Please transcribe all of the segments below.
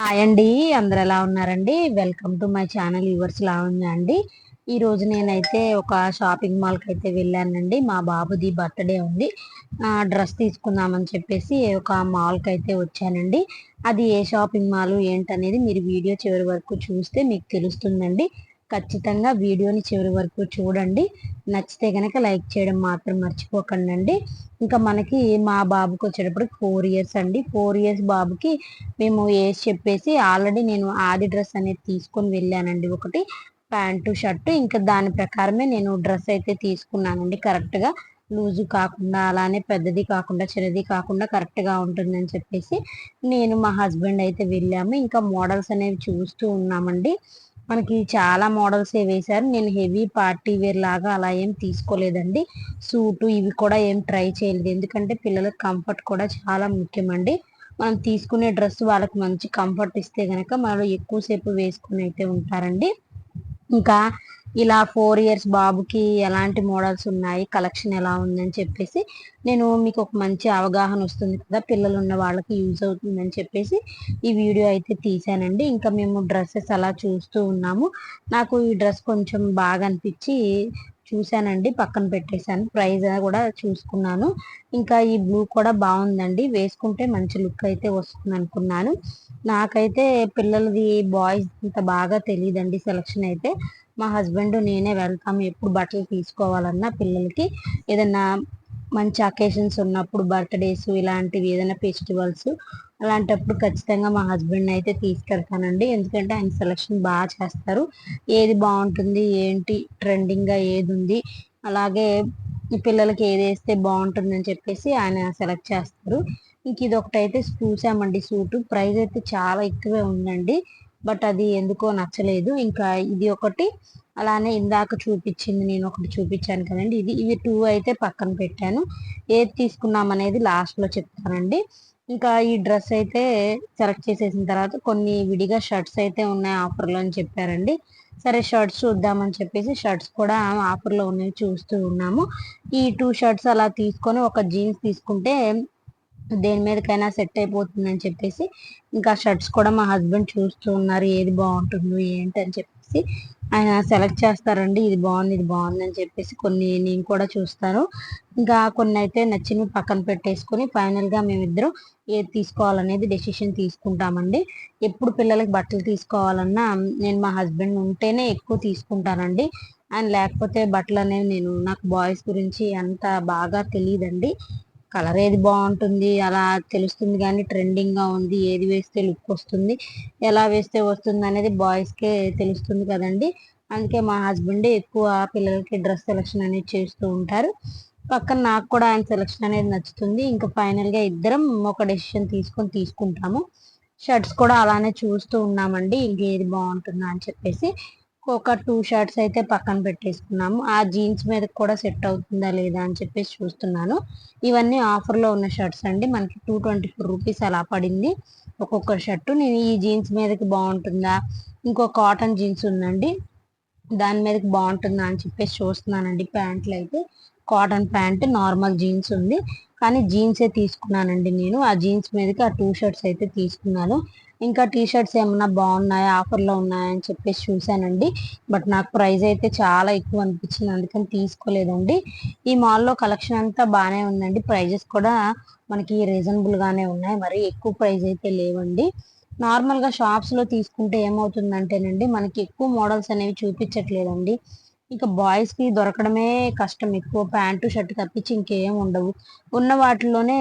Hi అండి. అందరు ఎలా ఉన్నారండి? Welcome to my channel yours Lavanya అండి. ఈ రోజు నేనైతే ఒక షాపింగ్ మాల్కి అయితే వెళ్ళానండి. మా బాబుది బర్త్డే ఉంది. డ్రెస్ తీసుకుందామని చెప్పేసి ఒక మాల్కి అయితే వచ్చానండి. అది ఏ షాపింగ్ మాల్ ఏంటనేది మీరు వీడియో చివరి వరకు చూస్తే మీకు తెలుస్తుందండి. ఖచ్చితంగా వీడియోని చివరి వరకు చూడండి. నచ్చితే గనక లైక్ చేయడం మాత్రం మర్చిపోకండి. ఇంకా మనకి మా బాబుకి వచ్చేటప్పుడు 4 ఇయర్స్ అండి. 4 ఇయర్స్ బాబుకి మేము ఏజ్ చెప్పేసి ఆల్రెడీ నేను ఆది డ్రెస్ అనేది తీసుకొని వెళ్ళానండి. ఒకటి ప్యాంటు షర్టు ఇంకా దాని ప్రకారమే నేను డ్రెస్ అయితే తీసుకున్నానండి. కరెక్ట్గా లూజు కాకుండా అలానే పెద్దది కాకుండా చిన్నది కాకుండా కరెక్ట్గా ఉంటుందని చెప్పేసి నేను మా హస్బెండ్ అయితే వెళ్ళాము. ఇంకా మోడల్స్ అనేవి చూస్తూ ఉన్నామండి. మనకి చాలా మోడల్స్ వేశారు. నేను హెవీ పార్టీ వేర్ లాగా అలా ఏం తీసుకోలేదండి. సూటు ఇవి కూడా ఏం ట్రై చేయలేదు. ఎందుకంటే పిల్లలకు కంఫర్ట్ కూడా చాలా ముఖ్యమండి. మనం తీసుకునే డ్రెస్ వాళ్ళకి మంచి కంఫర్ట్ ఇస్తే గనక మనలో ఎక్కువసేపు వేసుకుని అయితే ఉంటారండి. ఇంకా ఇలా 4 ఇయర్స్ బాబుకి ఎలాంటి మోడల్స్ ఉన్నాయి, కలెక్షన్ ఎలా ఉందని చెప్పేసి నేను మీకు ఒక మంచి అవగాహన వస్తుంది కదా, పిల్లలు ఉన్న వాళ్ళకి యూజ్ అవుతుందని చెప్పేసి ఈ వీడియో అయితే తీసానండి. ఇంకా మేము డ్రెస్సెస్ అలా చూస్తూ ఉన్నాము. నాకు ఈ డ్రెస్ కొంచెం బాగా అనిపించి చూశానండి, పక్కన పెట్టేశాను. ప్రైస్ కూడా చూసుకున్నాను. ఇంకా ఈ బ్లూ కూడా బాగుందండి, వేసుకుంటే మంచి లుక్ అయితే వస్తుంది అనుకున్నాను. నాకైతే పిల్లలది బాయ్స్ ఇంత బాగా తెలియదండి సెలక్షన్ అయితే. మా హస్బెండ్ నేనే వెళ్తాము ఎప్పుడు బట్టలు తీసుకోవాలన్నా పిల్లలకి. ఏదన్నా మంచి అకేషన్స్ ఉన్నప్పుడు, బర్త్డేస్ ఇలాంటివి ఏదైనా ఫెస్టివల్స్ అలాంటప్పుడు ఖచ్చితంగా మా హస్బెండ్ అయితే తీసుకెళ్తానండి. ఎందుకంటే ఆయన సెలక్షన్ బాగా చేస్తారు. ఏది బాగుంటుంది, ఏంటి ట్రెండింగ్గా ఏది ఉంది, అలాగే ఈ పిల్లలకి ఏది వేస్తే బాగుంటుందని చెప్పేసి ఆయన సెలెక్ట్ చేస్తారు. ఇంక ఇది ఒకటైతే చూసామండి సూటు. ప్రైస్ అయితే చాలా ఎక్కువే ఉందండి. బట్ అది ఎందుకో నచ్చలేదు. ఇంకా ఇది ఒకటి, అలానే ఇందాక చూపించింది నేను ఒకటి చూపించాను కదండి, ఇవి టూ అయితే పక్కన పెట్టాను. ఏది తీసుకున్నాం అనేది లాస్ట్లో చెప్తానండి. ఇంకా ఈ డ్రెస్ అయితే సెలెక్ట్ చేసేసిన తర్వాత కొన్ని విడిగా షర్ట్స్ అయితే ఉన్నాయి ఆఫర్లో అని చెప్పారండి. సరే షర్ట్స్ చూద్దామని చెప్పేసి షర్ట్స్ కూడా ఆఫర్లో ఉన్నవి చూస్తూ ఉన్నాము. ఈ 2 షర్ట్స్ అలా తీసుకొని ఒక జీన్స్ తీసుకుంటే దేని మీదకైనా సెట్ అయిపోతుందని చెప్పేసి ఇంకా షర్ట్స్ కూడా మా హస్బెండ్ చూస్తూ ఉన్నారు, ఏది బాగుంటుందో ఏంటి అని చెప్పేసి. ఆయన సెలెక్ట్ చేస్తారండి, ఇది బాగుంది ఇది బాగుంది అని చెప్పేసి. కొన్ని నేను కూడా చూస్తాను. ఇంకా కొన్ని అయితే నచ్చినవి పక్కన పెట్టేసుకొని ఫైనల్గా మేమిద్దరం ఏది తీసుకోవాలనేది డెసిషన్ తీసుకుంటామండి. ఎప్పుడు పిల్లలకి బట్టలు తీసుకోవాలన్నా నేను మా హస్బెండ్ ఉంటేనే ఎక్కువ తీసుకుంటానండి. ఆయన లేకపోతే బట్టలు అనేవి నాకు బాయ్స్ గురించి అంత బాగా తెలియదండి. కలర్ ఏది బాగుంటుంది అలా తెలుస్తుంది, కానీ ట్రెండింగ్గా ఉంది ఏది వేస్తే లుక్ వస్తుంది, ఎలా వేస్తే వస్తుంది అనేది బాయ్స్కే తెలుస్తుంది కదండి. అందుకే మా హస్బెండ్ ఎక్కువ పిల్లలకి డ్రెస్ సెలెక్షన్ అనేది చేస్తూ ఉంటారు. పక్కన నాకు కూడా ఆయన సెలెక్షన్ అనేది నచ్చుతుంది. ఇంకా ఫైనల్గా ఇద్దరం ఒక డెసిషన్ తీసుకుంటాము. షర్ట్స్ కూడా అలానే చూస్తూ ఉన్నామండి, ఇంకేది బాగుంటుందా అని చెప్పేసి. ఒక 2 షర్ట్స్ అయితే పక్కన పెట్టేసుకున్నాము. ఆ జీన్స్ మీద కూడా సెట్ అవుతుందా లేదా అని చెప్పేసి చూస్తున్నాను. ఇవన్నీ ఆఫర్లో ఉన్న షర్ట్స్ అండి. మనకి 224 రూపీస్ అలా పడింది ఒక్కొక్క షర్టు. నేను ఈ జీన్స్ మీదకి బాగుంటుందా, ఇంకో కాటన్ జీన్స్ ఉందండి, దాని మీదకి బాగుంటుందా అని చెప్పేసి చూస్తున్నానండి. ప్యాంట్లు అయితే కాటన్ ప్యాంట్, నార్మల్ జీన్స్ ఉంది, కానీ జీన్సే తీసుకున్నానండి నేను. ఆ జీన్స్ మీదకి ఆ 2 షర్ట్స్ అయితే తీసుకున్నాను. ఇంకా టీ షర్ట్స్ ఏమన్నా బాగున్నాయా, ఆఫర్లో ఉన్నాయా అని చెప్పేసి చూశానండి. బట్ నాకు ప్రైస్ అయితే చాలా ఎక్కువ అనిపించింది, అందుకని తీసుకోలేదండి. ఈ మాల్లో కలెక్షన్ అంతా బాగానే ఉందండి. ప్రైజెస్ కూడా మనకి రీజనబుల్గానే ఉన్నాయి, మరి ఎక్కువ ప్రైస్ అయితే లేవండి. నార్మల్గా షాప్స్లో తీసుకుంటే ఏమవుతుందంటేనండి, మనకి ఎక్కువ మోడల్స్ అనేవి చూపించట్లేదండి. ఇంకా బాయ్స్కి దొరకడమే కష్టం, ఎక్కువ ప్యాంటు షర్ట్ తప్పించి ఇంకేం ఉండవు. ఉన్న వాటిలోనే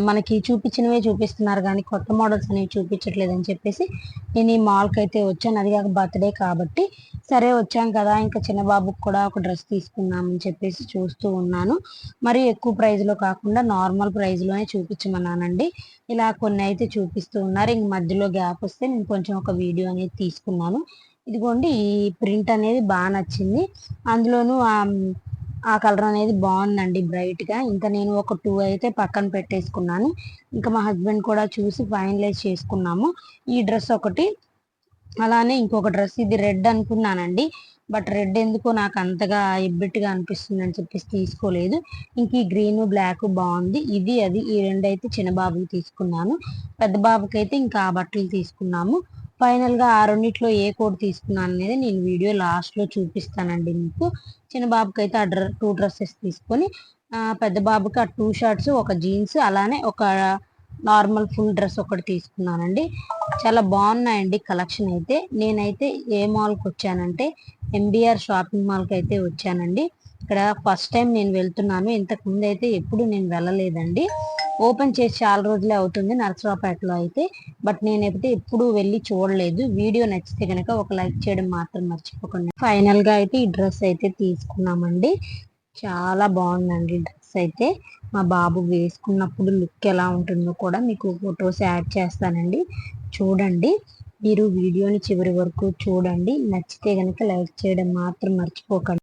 మనకి చూపించినవే చూపిస్తున్నారు కానీ కొత్త మోడల్స్ అనేవి చూపించట్లేదని చెప్పేసి నేను ఈ మాల్కి అయితే వచ్చాను. అది కాక బర్త్డే కాబట్టి సరే వచ్చాం కదా, ఇంకా చిన్న బాబుకి కూడా ఒక డ్రెస్ తీసుకుందామని చెప్పేసి చూస్తూ ఉన్నాను. మరి ఎక్కువ ప్రైస్లో కాకుండా నార్మల్ ప్రైస్లోనే చూపించమన్నానండి. ఇలా కొన్ని అయితే చూపిస్తూ ఉన్నారు. ఇంక మధ్యలో గ్యాప్ వస్తే నేను కొంచెం ఒక వీడియో అనేది తీసుకున్నాను. ఇదిగోండి, ఈ ప్రింట్ అనేది బాగా నచ్చింది. అందులోనూ ఆ కలర్ అనేది బాగుందండి బ్రైట్గా. ఇంకా నేను ఒక 2 అయితే పక్కన పెట్టేసుకున్నాను. ఇంకా మా హస్బెండ్ కూడా చూసి ఫైనలైజ్ చేసుకున్నాము. ఈ డ్రెస్ ఒకటి అలానే ఇంకొక డ్రెస్, ఇది రెడ్ అనుకున్నానండి, బట్ రెడ్ ఎందుకో నాకు అంతగా ఎబ్బెట్టుగా అనిపిస్తుంది అని చెప్పేసి తీసుకోలేదు. ఇంక ఈ గ్రీన్ బ్లాక్ బాగుంది. ఇది అది ఈ రెండు అయితే చిన్న బాబుకి తీసుకున్నాను. పెద్ద బాబుకి అయితే ఇంకా ఆ బట్టలు తీసుకున్నాము. ఫైనల్ గా ఆ రెండిట్లో ఏ కోడ్ తీసుకున్నాను అనేది నేను వీడియో లాస్ట్ లో చూపిస్తానండి మీకు. చిన్న బాబుకి అయితే ఆ 2 డ్రెస్సెస్ తీసుకొని, పెద్ద బాబుకి ఆ 2 షర్ట్స్, ఒక జీన్స్, అలానే ఒక నార్మల్ ఫుల్ డ్రెస్ ఒకటి తీసుకున్నానండి. చాలా బాగున్నాయండి కలెక్షన్ అయితే. నేనైతే ఏ మాల్కి వచ్చానంటే ఎంబీఆర్ షాపింగ్ మాల్కి అయితే వచ్చానండి. ఇక్కడ ఫస్ట్ టైం నేను వెళ్తున్నాను. ఇంతకు ముందు అయితే ఎప్పుడు నేను వెళ్ళలేదండి. ఓపెన్ చేసి చాలా రోజులే అవుతుంది నరసరావుపేటలో అయితే, బట్ నేనైతే ఎప్పుడు వెళ్ళి చూడలేదు. వీడియో నచ్చితే కనుక ఒక లైక్ చేయడం మాత్రం మర్చిపోకండి. ఫైనల్ గా అయితే ఈ డ్రెస్ అయితే తీసుకున్నామండి. చాలా బాగుందండి డ్రెస్ అయితే. మా బాబు వేసుకున్నప్పుడు లుక్ ఎలా ఉంటుందో కూడా మీకు ఫొటోస్ యాడ్ చేస్తానండి, చూడండి. మీరు వీడియోని చివరి వరకు చూడండి. నచ్చితే కనుక లైక్ చేయడం మాత్రం మర్చిపోకండి.